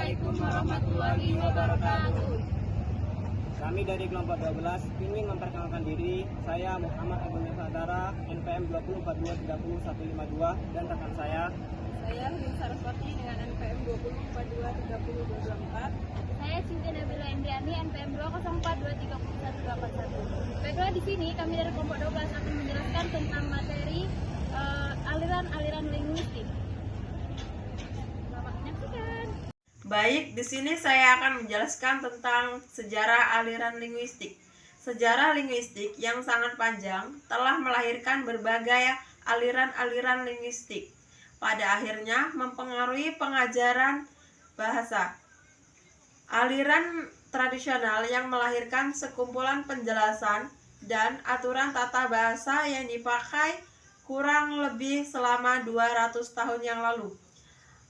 Assalamualaikum warahmatullahi wabarakatuh. Kami dari kelompok 12 ingin memperkenalkan diri. Saya Muhammad Agung Nusantara, NPM 204230 dan rekan saya. Saya Lin Saraswati dengan NPM 20423024. Saya Cinta Nabila Indriani, NPM 2042308181. Baiklah, di sini kami dari kelompok 12 akan menjelaskan tentang materi aliran-aliran linguistik. Selamat menyaksikan. Baik, di sini saya akan menjelaskan tentang sejarah aliran linguistik. Sejarah linguistik yang sangat panjang telah melahirkan berbagai aliran-aliran linguistik. Pada akhirnya mempengaruhi pengajaran bahasa. Aliran tradisional yang melahirkan sekumpulan penjelasan dan aturan tata bahasa yang dipakai kurang lebih selama 200 tahun yang lalu.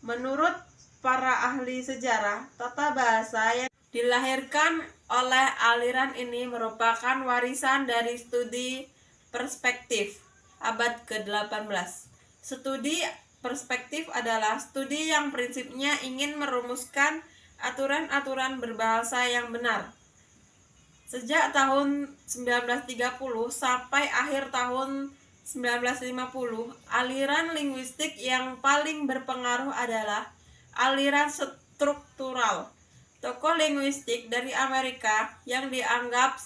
Menurut para ahli sejarah, tata bahasa yang dilahirkan oleh aliran ini merupakan warisan dari studi perspektif abad ke-18. Studi perspektif adalah studi yang prinsipnya ingin merumuskan aturan-aturan berbahasa yang benar. Sejak tahun 1930 sampai akhir tahun 1950, aliran linguistik yang paling berpengaruh adalah aliran struktural. Tokoh linguistik dari Amerika yang dianggap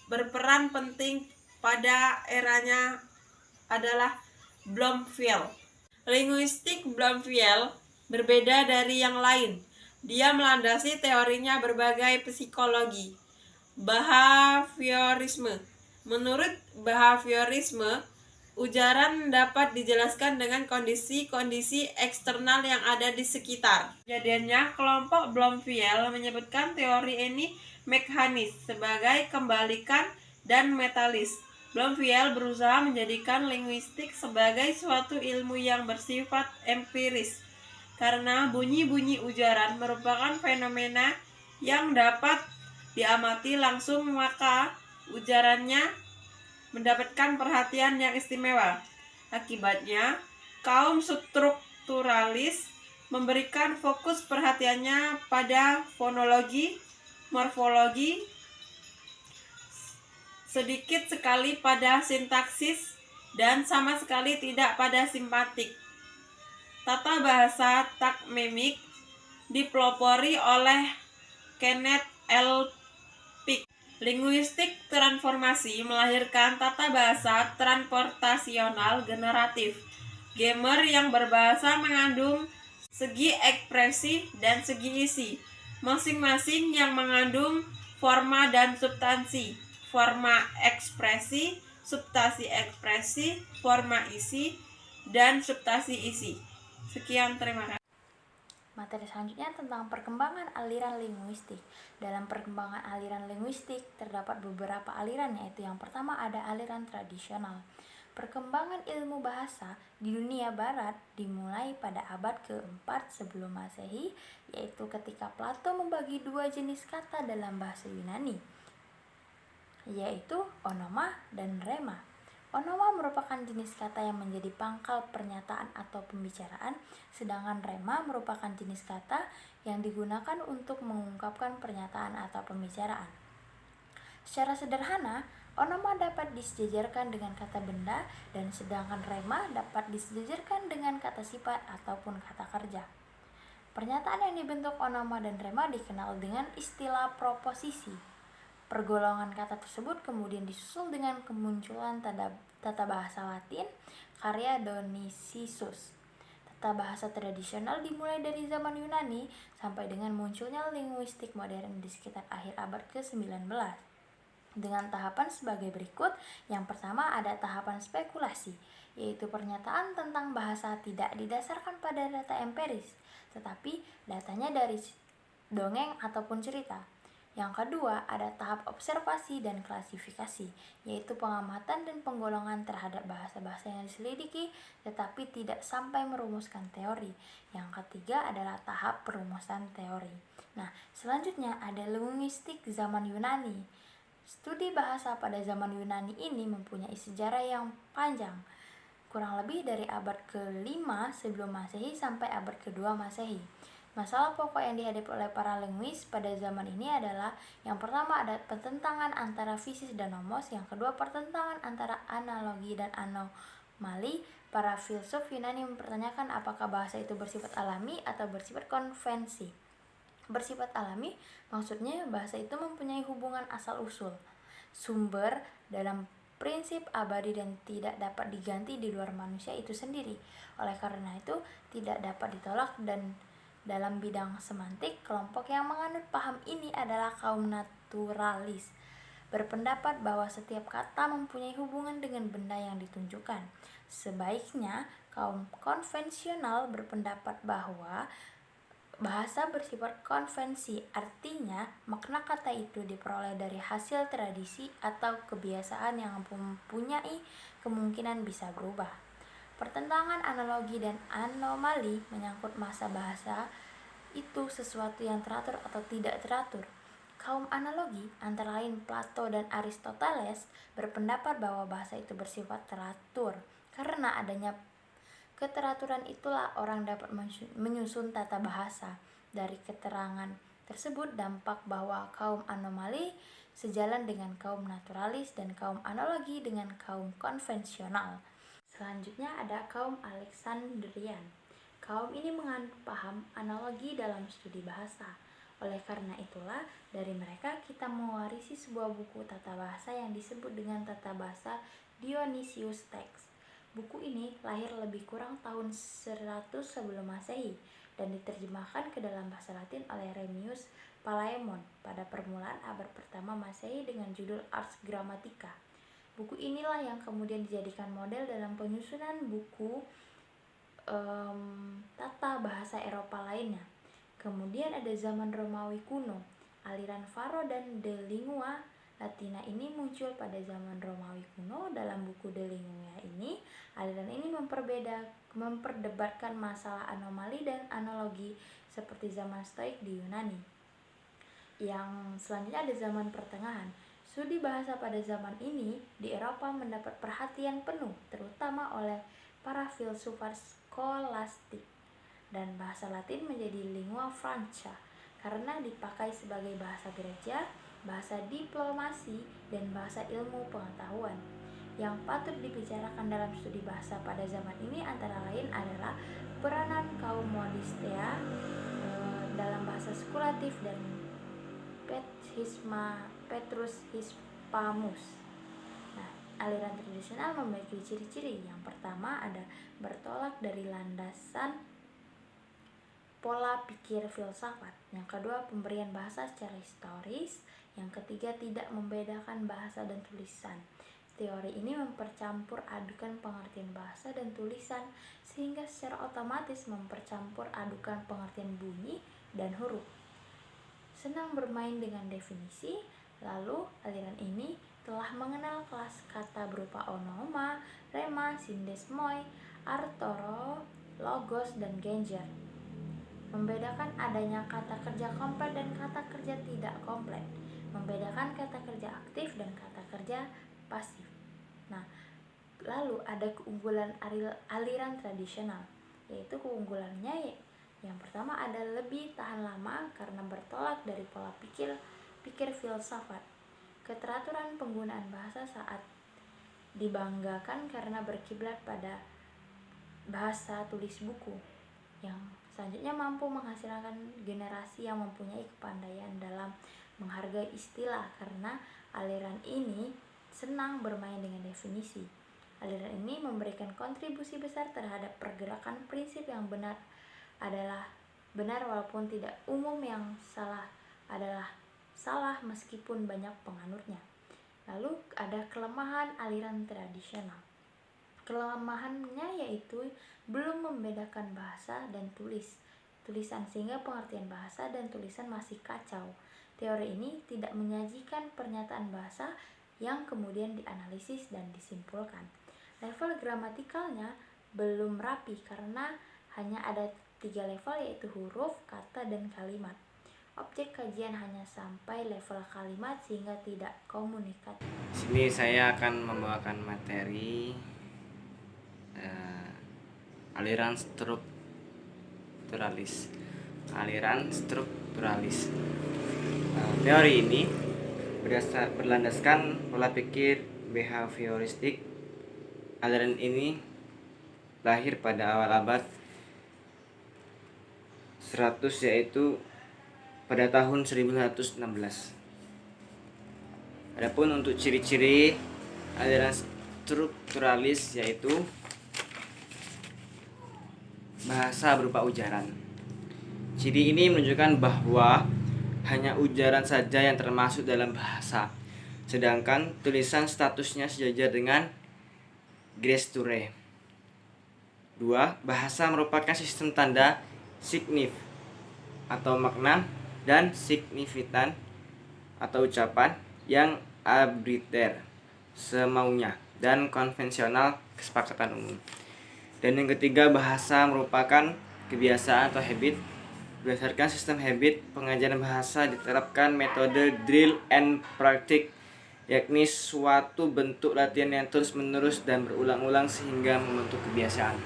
berperan penting pada eranya adalah Bloomfield. Linguistik Bloomfield berbeda dari yang lain. Dia melandasi teorinya berbagai psikologi. Behaviorisme. Menurut behaviorisme, ujaran dapat dijelaskan dengan kondisi-kondisi eksternal yang ada di sekitar. Kejadiannya, kelompok Bloomfield menyebutkan teori ini mekanis sebagai kembalikan dan metalis. Bloomfield berusaha menjadikan linguistik sebagai suatu ilmu yang bersifat empiris, karena bunyi-bunyi ujaran merupakan fenomena yang dapat diamati langsung, maka ujarannya mendapatkan perhatian yang istimewa. Akibatnya, kaum strukturalis memberikan fokus perhatiannya pada fonologi, morfologi, sedikit sekali pada sintaksis, dan sama sekali tidak pada simpatik. Tata bahasa takmemik dipelopori oleh Kenneth L. Pick. Linguistik transformasi melahirkan tata bahasa transportasional generatif. Grammar yang berbahasa mengandung segi ekspresi dan segi isi, masing-masing yang mengandung forma dan substansi. Forma ekspresi, substansi ekspresi, forma isi, dan substansi isi. Sekian, terima kasih. Materi selanjutnya tentang perkembangan aliran linguistik. Dalam perkembangan aliran linguistik terdapat beberapa aliran, yaitu yang pertama ada aliran tradisional. Perkembangan ilmu bahasa di dunia barat dimulai pada abad ke-4 sebelum Masehi, yaitu ketika Plato membagi dua jenis kata dalam bahasa Yunani, yaitu onoma dan rema. Onoma merupakan jenis kata yang menjadi pangkal pernyataan atau pembicaraan, sedangkan rema merupakan jenis kata yang digunakan untuk mengungkapkan pernyataan atau pembicaraan. Secara sederhana, onoma dapat disejajarkan dengan kata benda, dan sedangkan rema dapat disejajarkan dengan kata sifat ataupun kata kerja. Pernyataan yang dibentuk onoma dan rema dikenal dengan istilah proposisi. Pergolongan kata tersebut kemudian disusul dengan kemunculan tata bahasa Latin karya Dionysius. Tata bahasa tradisional dimulai dari zaman Yunani sampai dengan munculnya linguistik modern di sekitar akhir abad ke-19. Dengan tahapan sebagai berikut. Yang pertama ada tahapan spekulasi, yaitu pernyataan tentang bahasa tidak didasarkan pada data empiris, tetapi datanya dari dongeng ataupun cerita. Yang kedua, ada tahap observasi dan klasifikasi, yaitu pengamatan dan penggolongan terhadap bahasa-bahasa yang diselidiki, tetapi tidak sampai merumuskan teori. Yang ketiga adalah tahap perumusan teori. Nah, selanjutnya ada linguistik zaman Yunani. Studi bahasa pada zaman Yunani ini mempunyai sejarah yang panjang, kurang lebih dari abad ke-5 sebelum Masehi sampai abad ke-2 Masehi. Masalah pokok yang dihadapi oleh para linguis pada zaman ini adalah yang pertama ada pertentangan antara fisis dan nomos, yang kedua pertentangan antara analogi dan anomali. Para filsuf Yunani mempertanyakan apakah bahasa itu bersifat alami atau bersifat konvensi. Bersifat alami maksudnya bahasa itu mempunyai hubungan asal-usul, sumber dalam prinsip abadi dan tidak dapat diganti di luar manusia itu sendiri. Oleh karena itu tidak dapat ditolak, dan dalam bidang semantik, kelompok yang menganut paham ini adalah kaum naturalis, berpendapat bahwa setiap kata mempunyai hubungan dengan benda yang ditunjukkan. Sebaiknya, kaum konvensional berpendapat bahwa bahasa bersifat konvensi, artinya makna kata itu diperoleh dari hasil tradisi atau kebiasaan yang mempunyai kemungkinan bisa berubah. Pertentangan analogi dan anomali menyangkut masa bahasa itu sesuatu yang teratur atau tidak teratur. Kaum analogi, antara lain Plato dan Aristoteles, berpendapat bahwa bahasa itu bersifat teratur. Karena adanya keteraturan itulah orang dapat menyusun tata bahasa. Dari keterangan tersebut dampak bahwa kaum anomali sejalan dengan kaum naturalis dan kaum analogi dengan kaum konvensional. Selanjutnya ada kaum Alexandrian. Kaum ini menganut paham analogi dalam studi bahasa. Oleh karena itulah, dari mereka kita mewarisi sebuah buku tata bahasa yang disebut dengan tata bahasa Dionysius Text. Buku ini lahir lebih kurang tahun 100 sebelum Masehi dan diterjemahkan ke dalam bahasa Latin oleh Remius Palaemon pada permulaan abad pertama Masehi dengan judul Ars Grammatica. Buku inilah yang kemudian dijadikan model dalam penyusunan buku tata bahasa Eropa lainnya. Kemudian ada zaman Romawi kuno. Aliran Varro dan De Lingua Latina ini muncul pada zaman Romawi kuno. Dalam buku De Lingua ini, aliran ini memperdebatkan masalah anomali dan analogi seperti zaman Stoik di Yunani. Yang selanjutnya ada zaman pertengahan. Studi bahasa pada zaman ini di Eropa mendapat perhatian penuh, terutama oleh para filsuf skolastik, dan bahasa Latin menjadi lingua franca karena dipakai sebagai bahasa gereja, bahasa diplomasi, dan bahasa ilmu pengetahuan. Yang patut dibicarakan dalam studi bahasa pada zaman ini antara lain adalah peranan kaum modistea dalam bahasa spekulatif dan Petrus Hispamus. Nah, aliran tradisional memiliki ciri-ciri. Yang pertama ada bertolak dari landasan pola pikir filsafat. Yang kedua, pemberian bahasa secara historis. Yang ketiga, tidak membedakan bahasa dan tulisan. Teori ini mempercampur adukan pengertian bahasa dan tulisan sehingga secara otomatis mempercampur adukan pengertian bunyi dan huruf. Senang bermain dengan definisi, lalu aliran ini telah mengenal kelas kata berupa onoma, rema, sindesmoi, artoro, logos, dan genjer. Membedakan adanya kata kerja komplit dan kata kerja tidak komplit. Membedakan kata kerja aktif dan kata kerja pasif. Nah, lalu ada keunggulan aliran tradisional, yaitu keunggulannya yang pertama ada lebih tahan lama karena bertolak dari pola pikir filsafat. Keteraturan penggunaan bahasa saat dibanggakan karena berkiblat pada bahasa tulis buku. Yang selanjutnya mampu menghasilkan generasi yang mempunyai kepandaian dalam menghargai istilah karena aliran ini senang bermain dengan definisi. Aliran ini memberikan kontribusi besar terhadap pergerakan prinsip yang benar adalah benar walaupun tidak umum, yang salah adalah salah meskipun banyak penganutnya. Lalu ada kelemahan aliran tradisional. Kelemahannya yaitu belum membedakan bahasa dan tulisan sehingga pengertian bahasa dan tulisan masih kacau. Teori ini tidak menyajikan pernyataan bahasa yang kemudian dianalisis dan disimpulkan. Level gramatikalnya belum rapi karena hanya ada 3 level, yaitu huruf, kata, dan kalimat. Objek kajian hanya sampai level kalimat sehingga tidak komunikatif. Sini saya akan membawakan materi aliran strukturalis. aliran strukturalis. Teori ini berlandaskan pola pikir behavioristik. Aliran ini lahir pada awal abad 100, yaitu pada tahun 1916. Adapun untuk ciri-ciri aliran strukturalis yaitu bahasa berupa ujaran. Ciri ini menunjukkan bahwa hanya ujaran saja yang termasuk dalam bahasa, sedangkan tulisan statusnya sejajar dengan gesture. 2. Bahasa merupakan sistem tanda signif atau makna dan signifikan atau ucapan yang arbitrary, semaunya, dan konvensional, kesepakatan umum. Dan yang ketiga, bahasa merupakan kebiasaan atau habit. Berdasarkan sistem habit, pengajaran bahasa diterapkan metode drill and practice, yakni suatu bentuk latihan yang terus-menerus dan berulang-ulang sehingga membentuk kebiasaan.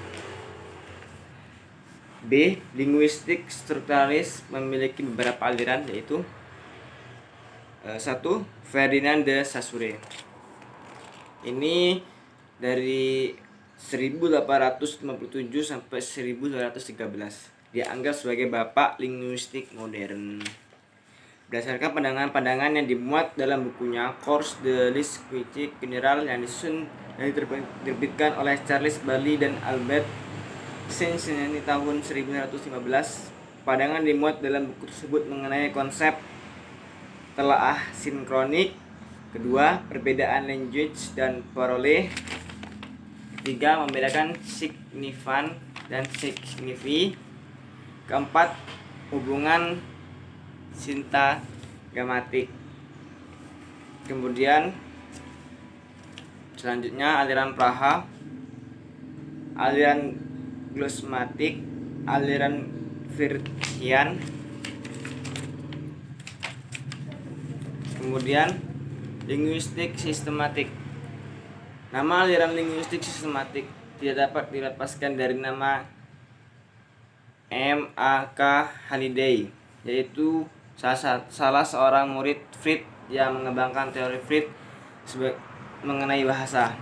B. Linguistik strukturalis memiliki beberapa aliran, yaitu 1. Ferdinand de Saussure. Ini dari 1857 sampai 1913. Dianggap sebagai bapak linguistik modern. Berdasarkan pandangan-pandangan yang dimuat dalam bukunya Cours de linguistique générale yang disusun dan diterbitkan oleh Charles Bailey dan Albert Einstein di tahun 1915, pandangan dimuat dalam buku tersebut mengenai konsep telaah sinkronik. Kedua, perbedaan language dan parole. Ketiga, membedakan signifan dan signifi. Keempat, hubungan sintagmatik. Kemudian selanjutnya aliran Praha, aliran glosmatik, aliran Frisian. Kemudian linguistik sistematik. Nama aliran linguistik sistematik tidak dapat dilepaskan dari nama M.A.K. Halliday, yaitu salah seorang murid Fried yang mengembangkan teori Fried mengenai bahasa.